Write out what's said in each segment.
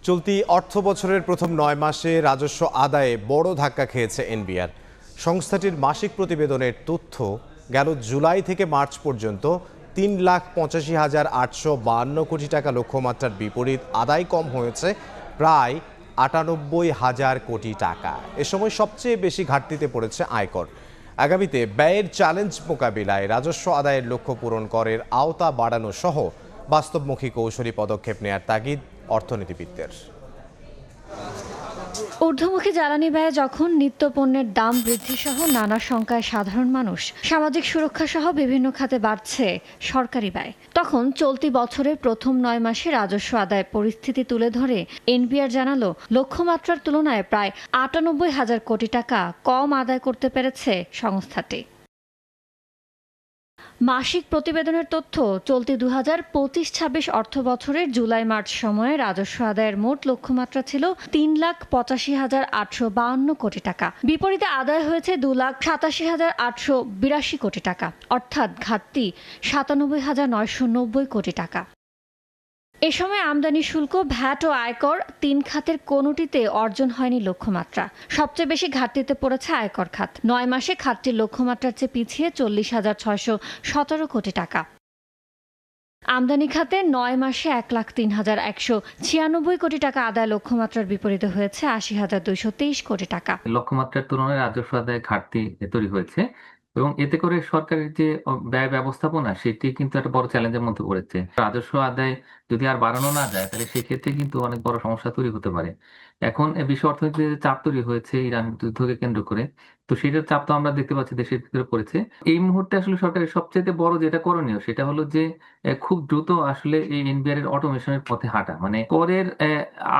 চলতি অর্থবছরের প্রথম ৯ মাসে রাজস্ব আদায়ে বড় ধাক্কা খেয়েছে এনবিআর। সংস্থাটির মাসিক প্রতিবেদনের তথ্য গেল জুলাই থেকে মার্চ পর্যন্ত ৩,৮৫,৮৫২ কোটি টাকা লক্ষ্যমাত্রার বিপরীত আদায় কম হয়েছে প্রায় ৯৮,০০০ কোটি টাকা। এ সময় সবচেয়ে বেশি ঘাটতিতে পড়েছে আয়কর। আগামীতে ব্যয়ের চ্যালেঞ্জ মোকাবিলায় রাজস্ব আদায়ের লক্ষ্য পূরণ করের আওতা বাড়ানো সহ বাস্তবমুখী কৌশলী পদক্ষেপ নেয়ার তাগিদ অর্থনীতিবিদদের। ঊর্ধ্বমুখী জ্বালানি ব্যয় যখন নিত্যপণ্যের দাম বৃদ্ধি সহ নানা শঙ্কায় সাধারণ মানুষ, সামাজিক সুরক্ষা সহ বিভিন্ন খাতে বাড়ছে সরকারি ব্যয়, তখন চলতি বছরের প্রথম ৯ মাসে রাজস্ব আদায় পরিস্থিতি তুলে ধরে এনবিআর জানালো, লক্ষ্যমাত্রার তুলনায় প্রায় ৯৮,০০০ কোটি টাকা কম আদায় করতে পেরেছে সংস্থাটি। মাসিক প্রতিবেদনের তথ্য চলতি ২০২৫-২৬ অর্থবছরের জুলাই মার্চ সময়ে রাজস্ব আদায়ের মোট লক্ষ্যমাত্রা ছিল ৩,৮৫,৮৫২ কোটি টাকা। বিপরীতে আদায় হয়েছে ২,৮৭,৮৮২ কোটি টাকা, অর্থাৎ ঘাটতি ৯৭,৯৯০ কোটি টাকা। এ সময় আমদানি শুল্ক, ভ্যাট ও আয়কর তিন খাতের কোনোটিতে অর্জন হয়নি লক্ষ্যমাত্রা। সবচেয়ে বেশি ঘাটতিতে পড়েছে আয়কর খাত। ৯ মাসে খাতটির লক্ষ্যমাত্রার চেয়ে পিছিয়ে ৪০,৬১৭ কোটি টাকা। আমদানি খাতে ৯ মাসে ১,০৩,১৯৬ কোটি টাকা আদায় লক্ষ্যমাত্রার বিপরীতে হয়েছে ৮০,২২৩ কোটি টাকা। লক্ষ্যমাত্রার তুলনায় রাজস্ব আদায়ে ঘাটতি তৈরি হয়েছে এবং এতে করে সরকারের যে ব্যয় ব্যবস্থাপনা সেটি কিন্তু একটা বড় চ্যালেঞ্জের মধ্যে পড়েছে। রাজস্ব আদায় যদি আর বাড়ানো না যায় তাহলে সেক্ষেত্রে কিন্তু অনেক বড় সমস্যা তৈরি হতে পারে। এখন বিশ্ব অর্থনীতিতে যে চাপ তৈরি হয়েছে ইরান যুদ্ধকে কেন্দ্র করে, তো সেটার চাপ তো আমরা দেখতে পাচ্ছি দেশের ভিতরে পড়েছে। এই মুহূর্তে আসলে সরকারের সবচেয়ে বড় যেটা করণীয় সেটা হলো যে খুব দ্রুত আসলে এই এনবিআর এর অটোমেশনের পথে হাঁটা, মানে করের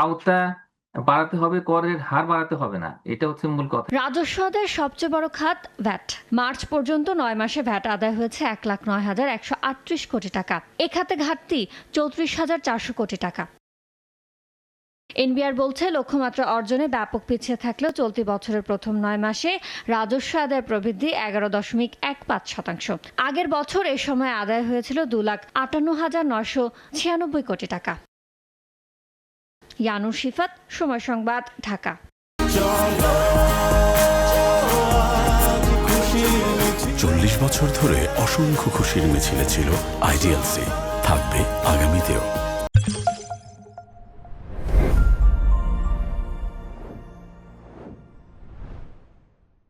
আওতা বাড়াতে হবে, করের হার বাড়াতে হবে না, এটা হচ্ছে মূল কথা। রাজস্ব আদায়ের সবচেয়ে বড় খাত ভ্যাট। মার্চ পর্যন্ত ৯ মাসে ভ্যাট আদায় হয়েছে ১,০৯,১৩৮ কোটি টাকা। এ খাতে ঘাটতি ৩৪,৪০০ কোটি টাকা। এনবিআর বলছে, লক্ষ্যমাত্রা অর্জনে ব্যাপক পিছিয়ে থাকলেও চলতি বছরের প্রথম ৯ মাসে রাজস্ব আদায়ের প্রবৃদ্ধি ১১.১৫%। আগের বছর এ সময় আদায় হয়েছিল ২,৫৮,৯৯৬ কোটি টাকা। ইয়ানুর শিফাত, সময় সংবাদ, ঢাকা। ৪০ বছর ধরে অসংখ্য খুশির মিছিলে ছিল আইডিএলসি, থাকবে আগামীতেও।